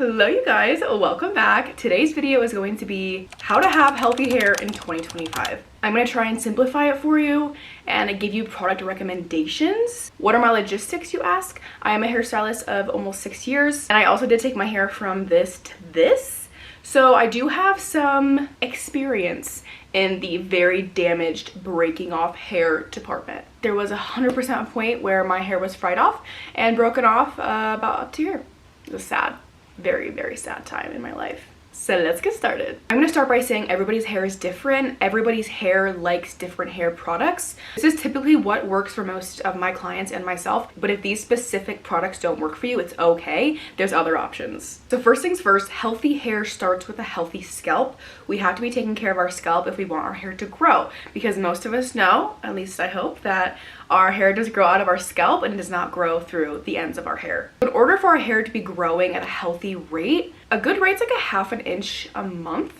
Hello you guys, welcome back. Today's video is going to be how to have healthy hair in 2025. I'm going to try and simplify it for you and give you product recommendations. What are my logistics, you ask? I am a hairstylist of almost 6 years, and I also did take my hair from this to this. So I do have some experience in the very damaged breaking off hair department. There was 100% a point where my hair was fried off and broken off about up to here. It was sad. Very, very sad time in my life. So let's get started. I'm going to start by saying everybody's hair is different. Everybody's hair likes different hair products. This is typically what works for most of my clients and myself, but if these specific products don't work for you, it's okay. There's other options. So first things first, healthy hair starts with a healthy scalp. We have to be taking care of our scalp if we want our hair to grow, because most of us know, at least I hope, that our hair does grow out of our scalp and does not grow through the ends of our hair. In order for our hair to be growing at a healthy rate, a good rate's like a ½ an inch a month.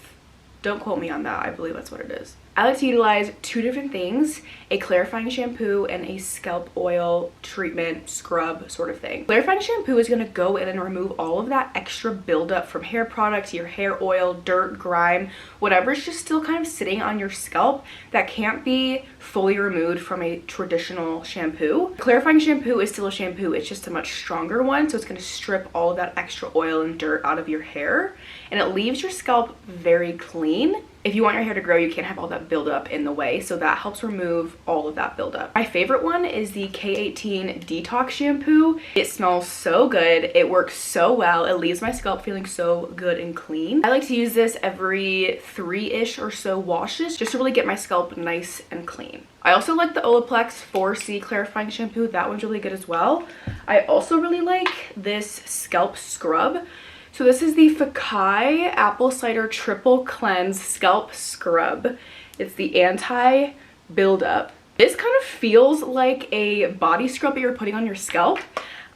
Don't quote me on that, I believe that's what it is. I like to utilize two different things, a clarifying shampoo and a scalp oil treatment scrub sort of thing. Clarifying shampoo is going to go in and remove all of that extra buildup from hair products, your hair oil, dirt, grime, whatever's just still kind of sitting on your scalp that can't be fully removed from a traditional shampoo. Clarifying shampoo is still a shampoo, it's just a much stronger one, so it's going to strip all of that extra oil and dirt out of your hair, and it leaves your scalp very clean. If you want your hair to grow, you can't have all that buildup in the way, so that helps remove all of that buildup. My favorite one is the K18 Detox Shampoo. It smells so good, it works so well, it leaves my scalp feeling so good and clean. I like to use this every 3-ish or so washes just to really get my scalp nice and clean. I also like the Olaplex 4C Clarifying Shampoo, that one's really good as well. I also really like this scalp scrub. So this is the Fakai Apple Cider Triple Cleanse Scalp Scrub. It's the anti-buildup. This kind of feels like a body scrub that you're putting on your scalp.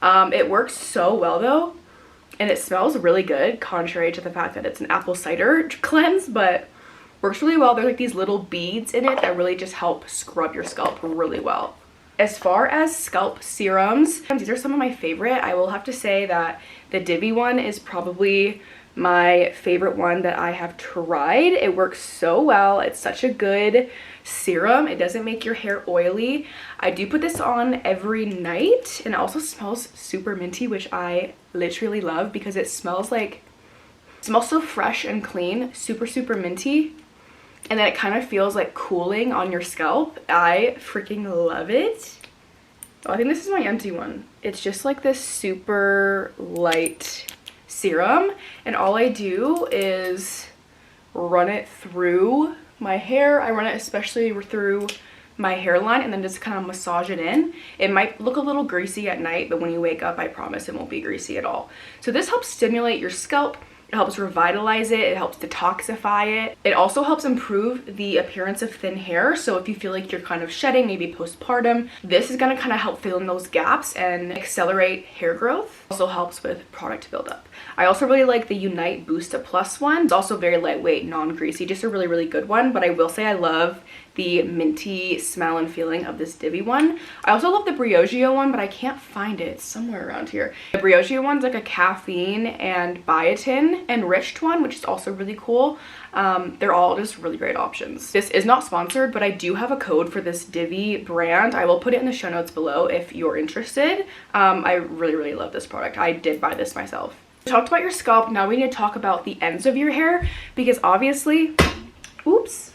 It works so well though, and it smells really good, contrary to the fact that it's an apple cider cleanse, but works really well. There's like these little beads in it that really just help scrub your scalp really well. As far as scalp serums, these are some of my favorite. I will have to say that the Divi one is probably my favorite one that I have tried. It works so well. It's such a good serum. It doesn't make your hair oily. I do put this on every night, and it also smells super minty, which I literally love because it smells so fresh and clean, super minty. And then it kind of feels like cooling on your scalp. I freaking love it. Oh, I think this is my empty one. It's just like this super light serum, and all I do is run it through my hair. I run it especially through my hairline and then just kind of massage it in. It might look a little greasy at night, but when you wake up, I promise it won't be greasy at all. So this helps stimulate your scalp. It helps revitalize it, it helps detoxify it. It also helps improve the appearance of thin hair. So if you feel like you're kind of shedding, maybe postpartum, this is gonna kind of help fill in those gaps and accelerate hair growth. Also helps with product buildup. I also really like the Unite Boost Up Plus one. It's also very lightweight, non-greasy, just a really good one. But I will say I love the minty smell and feeling of this Divi one. I also love the Briogeo one, but I can't find it. It's somewhere around here. The Briogeo one's like a caffeine and biotin enriched one, which is also really cool. They're all just really great options. This is not sponsored, but I do have a code for this Divi brand. I will put it in the show notes below if you're interested. I really love this product. I did buy this myself. We talked about your scalp, now we need to talk about the ends of your hair, because obviously, oops,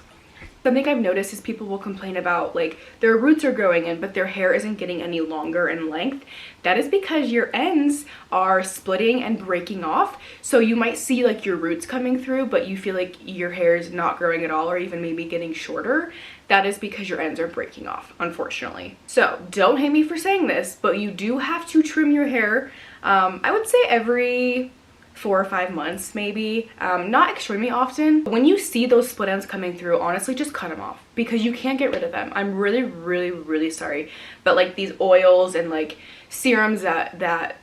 something I've noticed is people will complain about like their roots are growing in, but their hair isn't getting any longer in length. That is because your ends are splitting and breaking off. So you might see like your roots coming through, but you feel like your hair is not growing at all, or even maybe getting shorter. That is because your ends are breaking off, unfortunately. So don't hate me for saying this, but you do have to trim your hair. I would say every 4 or 5 months maybe, not extremely often. When you see those split ends coming through, honestly just cut them off because you can't get rid of them. I'm really sorry, but like these oils and like serums that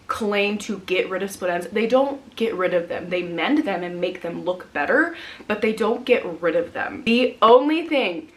claim to get rid of split ends, they don't get rid of them. They mend them and make them look better, but they don't get rid of them. The only thing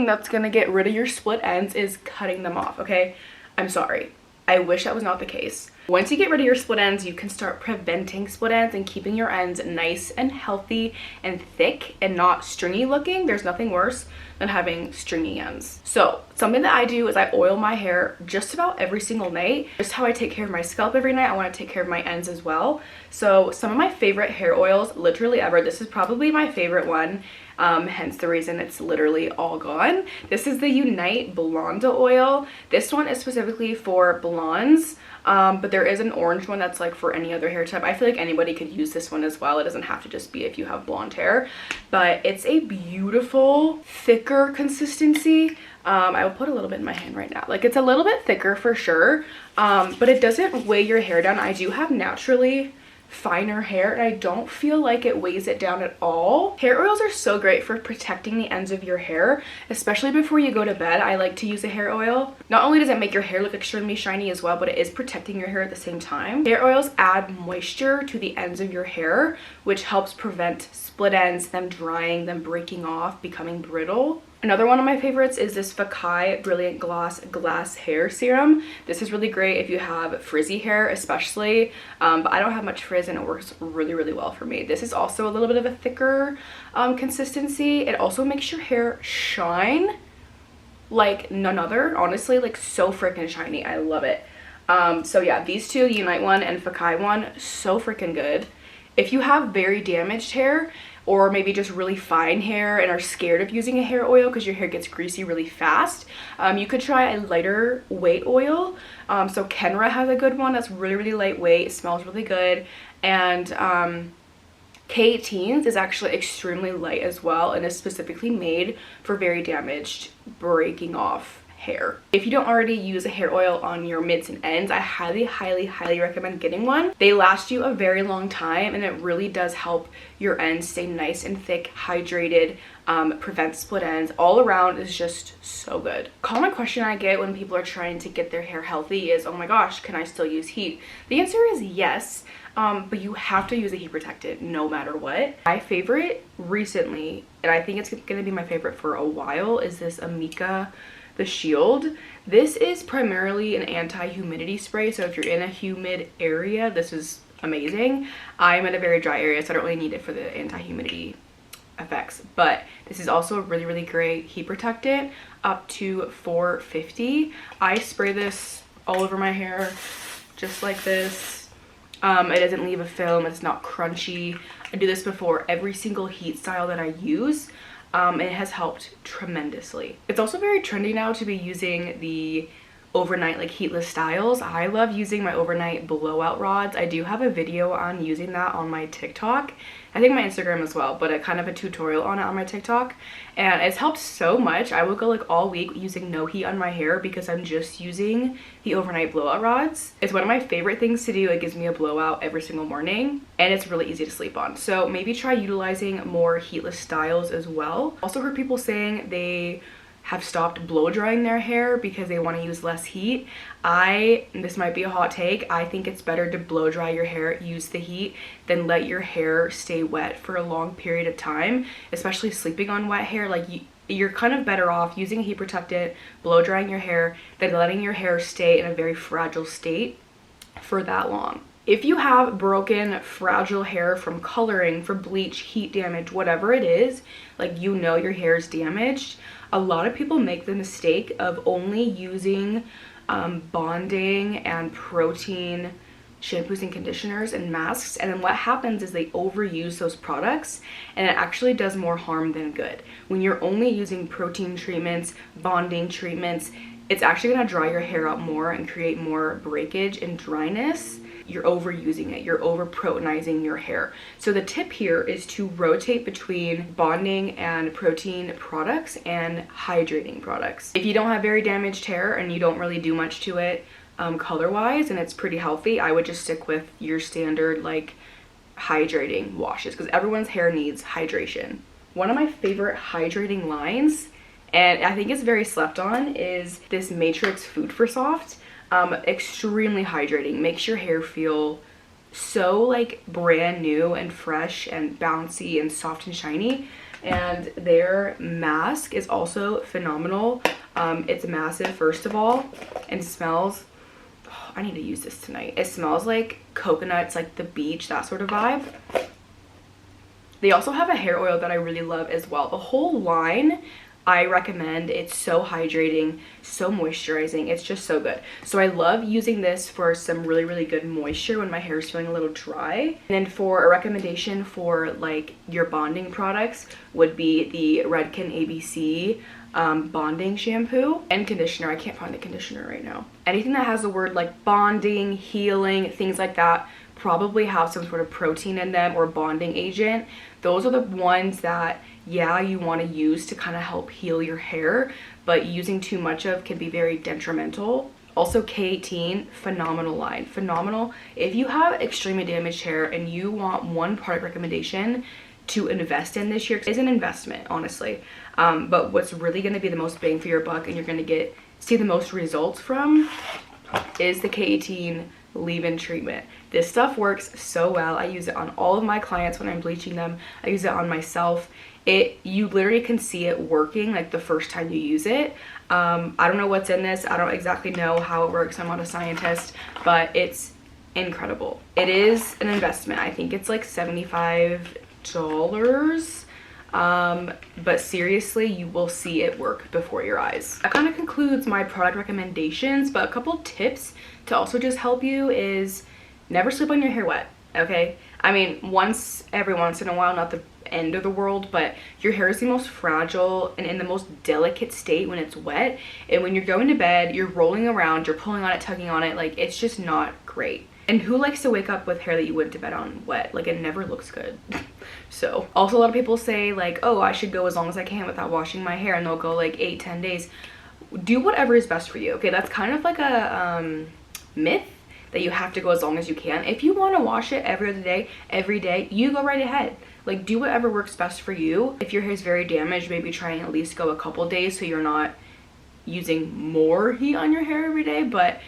that's gonna get rid of your split ends is cutting them off, okay? I'm sorry. I wish that was not the case. Once you get rid of your split ends, you can start preventing split ends and keeping your ends nice and healthy and thick and not stringy looking. There's nothing worse than having stringy ends. So something that I do is I oil my hair just about every single night. Just how I take care of my scalp every night, I want to take care of my ends as well. So some of my favorite hair oils, literally ever, this is probably my favorite one, hence the reason it's literally all gone. This is the Unite Blonda oil. This one is specifically for blondes. But there is an orange one that's like for any other hair type. I feel like anybody could use this one as well. It doesn't have to just be if you have blonde hair, but it's a beautiful, thicker consistency. I will put a little bit in my hand right now. Like, it's a little bit thicker for sure, but it doesn't weigh your hair down. I do have naturally finer hair and I don't feel like it weighs it down at all. Hair oils are so great for protecting the ends of your hair, especially before you go to bed. I like to use a hair oil. Not only does it make your hair look extremely shiny as well, but it is protecting your hair at the same time. Hair oils add moisture to the ends of your hair, which helps prevent split ends, them drying, them breaking off, becoming brittle. Another one of my favorites is this Fakai Brilliant Gloss Glass Hair Serum. This is really great if you have frizzy hair especially, but I don't have much frizz and it works really, really well for me. This is also a little bit of a thicker consistency. It also makes your hair shine like none other, honestly, like so freaking shiny. I love it. So yeah, these two, the Unite one and Fakai one, so freaking good. If you have very damaged hair, or maybe just really fine hair and are scared of using a hair oil because your hair gets greasy really fast, you could try a lighter weight oil. So Kenra has a good one that's really, really lightweight, smells really good, and K18's is actually extremely light as well and is specifically made for very damaged, breaking off hair. If you don't already use a hair oil on your mids and ends, I highly, highly, highly recommend getting one. They last you a very long time and it really does help your ends stay nice and thick, hydrated, prevent split ends. All around is just so good. Common question I get when people are trying to get their hair healthy is, oh my gosh, can I still use heat? The answer is yes, but you have to use a heat protectant no matter what. My favorite recently, and I think it's gonna be my favorite for a while, is this Amika the Shield. This is primarily an anti-humidity spray, so if you're in a humid area, this is amazing. I'm in a very dry area, so I don't really need it for the anti-humidity effects, but this is also a really, really great heat protectant, up to 450. I spray this all over my hair just like this. It doesn't leave a film, it's not crunchy. I do this before every single heat style that I use. And it has helped tremendously. It's also very trendy now to be using the overnight like heatless styles. I love using my overnight blowout rods. I do have a video on using that on my TikTok. I think my Instagram as well, but a kind of a tutorial on it on my TikTok. And it's helped so much. I will go like all week using no heat on my hair because I'm just using the overnight blowout rods. It's one of my favorite things to do. It gives me a blowout every single morning and it's really easy to sleep on. So maybe try utilizing more heatless styles as well. Also heard people saying they have stopped blow drying their hair because they want to use less heat. This might be a hot take, I think it's better to blow dry your hair, use the heat, than let your hair stay wet for a long period of time, especially sleeping on wet hair. Like you're kind of better off using a heat protectant, blow drying your hair, than letting your hair stay in a very fragile state for that long. If you have broken, fragile hair from coloring, from bleach, heat damage, whatever it is, like you know your hair is damaged, a lot of people make the mistake of only using bonding and protein shampoos and conditioners and masks, and then what happens is they overuse those products and it actually does more harm than good. When you're only using protein treatments, bonding treatments, it's actually going to dry your hair out more and create more breakage and dryness. You're overusing it, you're over proteinizing your hair. So the tip here is to rotate between bonding and protein products and hydrating products. If you don't have very damaged hair and you don't really do much to it color wise and it's pretty healthy, I would just stick with your standard like hydrating washes because everyone's hair needs hydration. One of my favorite hydrating lines, and I think it's very slept on, is this Matrix Food for Soft. Extremely hydrating, makes your hair feel so like brand new and fresh and bouncy and soft and shiny. And their mask is also phenomenal. It's massive first of all and smells Oh, I need to use this tonight. It smells like coconuts, like the beach, that sort of vibe. They also have a hair oil that I really love as well. The whole line I recommend. It's so hydrating, so moisturizing. It's just so good. So I love using this for some really, really good moisture when my hair is feeling a little dry. And then for a recommendation for like your bonding products would be the Redken ABC bonding shampoo and conditioner. I can't find the conditioner right now. Anything that has the word like bonding, healing, things like that probably have some sort of protein in them or bonding agent. Those are the ones that, yeah, you want to use to kind of help heal your hair, but using too much of can be very detrimental. Also K18, phenomenal line, phenomenal. If you have extremely damaged hair and you want one product recommendation to invest in this year, it's an investment, honestly. But what's really going to be the most bang for your buck and you're going to see the most results from is the K18 leave-in treatment. This stuff works so well. I use it on all of my clients when I'm bleaching them. I use it on myself. You literally can see it working like the first time you use it. I don't know what's in this. I don't exactly know how it works. I'm not a scientist, but it's incredible. It is an investment. I think it's like $75. But seriously, you will see it work before your eyes. That kind of concludes my product recommendations, but a couple tips to also just help you is never sleep on your hair wet, okay? I mean, every once in a while, not the end of the world, but your hair is the most fragile and in the most delicate state when it's wet. And when you're going to bed, you're rolling around, you're pulling on it, tugging on it, like it's just not great. And who likes to wake up with hair that you went to bed on wet? Like, it never looks good. So also a lot of people say like, oh, I should go as long as I can without washing my hair, and they'll go like 8-10 days. Do whatever is best for you, okay? That's kind of like a myth that you have to go as long as you can. If you want to wash it every day, you go right ahead. Like, do whatever works best for you. If your hair is very damaged, maybe try and at least go a couple days so you're not using more heat on your hair every day. But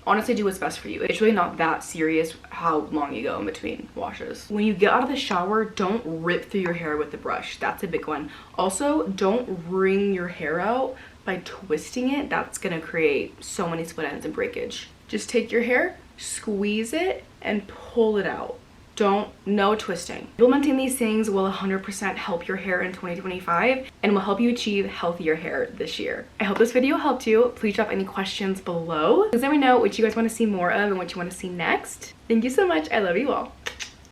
honestly, do what's best for you. It's really not that serious how long you go in between washes. When you get out of the shower, don't rip through your hair with the brush. That's a big one. Also, don't wring your hair out by twisting it. That's gonna create so many split ends and breakage. Just take your hair, squeeze it, and pull it out. No twisting. Implementing these things will 100% help your hair in 2025 and will help you achieve healthier hair this year. I hope this video helped you. Please drop any questions below. Please let me know what you guys want to see more of and what you want to see next. Thank you so much. I love you all.